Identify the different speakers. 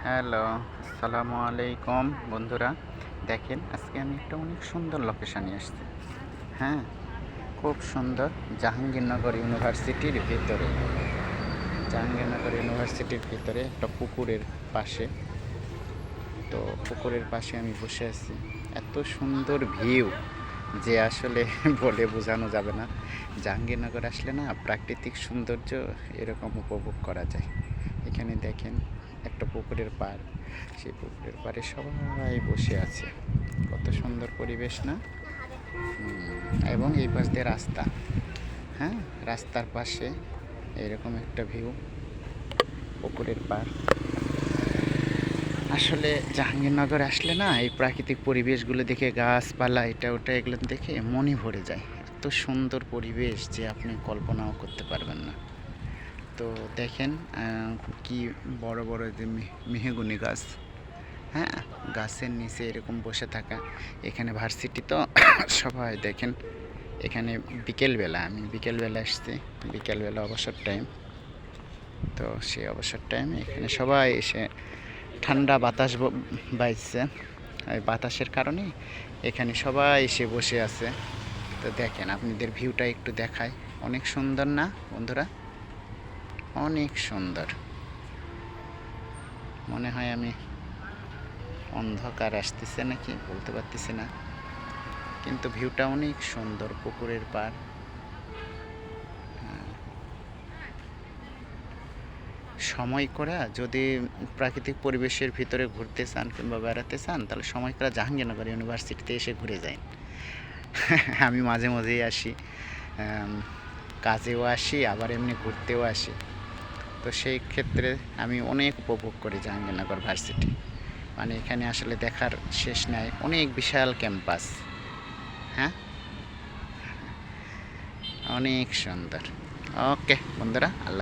Speaker 1: Hello, আসসালামু আলাইকুম বন্ধুরা। দেখেন আজকে আমি একটা অনেক সুন্দর লোকেশানে আসছি। হ্যাঁ, খুব সুন্দর। জাহাঙ্গীরনগর ইউনিভার্সিটির ভিতরে, জাহাঙ্গীরনগর ইউনিভার্সিটির ভিতরে একটা পুকুরের পাশে। তো পুকুরের পাশে আমি বসে আছি। এত সুন্দর ভিউ যে আসলে বলে বোঝানো যাবে না। জাহাঙ্গীরনগর আসলে না প্রাকৃতিক সৌন্দর্য এরকম উপভোগ করা যায়। এখানে দেখেন একটা পুকুরের পাড়, সেই পুকুরের পাড়ে সবাই বসে আছে। কত সুন্দর পরিবেশ না? এবং এই পাশ দিয়ে রাস্তা। হ্যাঁ, রাস্তার পাশে এরকম একটা ভিউ, পুকুরের পাড়। আসলে জাহাঙ্গীরনগর আসলে না এই প্রাকৃতিক পরিবেশগুলো দেখে, গাছপালা এটা ওটা এগুলো দেখে মনই ভরে যায়। এত সুন্দর পরিবেশ যে আপনি কল্পনাও করতে পারবেন না। তো দেখেন কি বড় বড় যে মেহগনি গাছ। হ্যাঁ, গাছের নিচে এরকম বসে থাকা। এখানে ভার্সিটি তো সবাই দেখেন। এখানে বিকেলবেলা, আমি বিকেলবেলা এসেছি, বিকেলবেলা অবসর টাইম। তো সেই অবসর টাইমে এখানে সবাই এসে ঠান্ডা বাতাস বাইছে। ওই বাতাসের কারণে এখানে সবাই এসে বসে আছে। তো দেখেন আপনাদের ভিউটা একটু দেখায়। অনেক সুন্দর না বন্ধুরা? অনেক সুন্দর। মনে হয় আমি অন্ধকার আসতেছে নাকি বলতে পারতেছি না, কিন্তু ভিউটা অনেক সুন্দর। পুকুরের পাড়। সময় করে যদি প্রাকৃতিক পরিবেশের ভিতরে ঘুরতে চান কিংবা বেড়াতে চান, তাহলে সময় করে জাহাঙ্গীরনগর ইউনিভার্সিটিতে এসে ঘুরে যান। আমি মাঝে মাঝেই আসি, কাজেও আসি, আবার এমনি ঘুরতেও আসি। তো সেই ক্ষেত্রে আমি অনেক উপভোগ করি জাহাঙ্গীরনগর ভার্সিটি। মানে এখানে আসলে দেখার শেষ নাই, অনেক বিশাল ক্যাম্পাস। হ্যাঁ, অনেক সুন্দর। ওকে বন্ধুরা, আল্লাহ।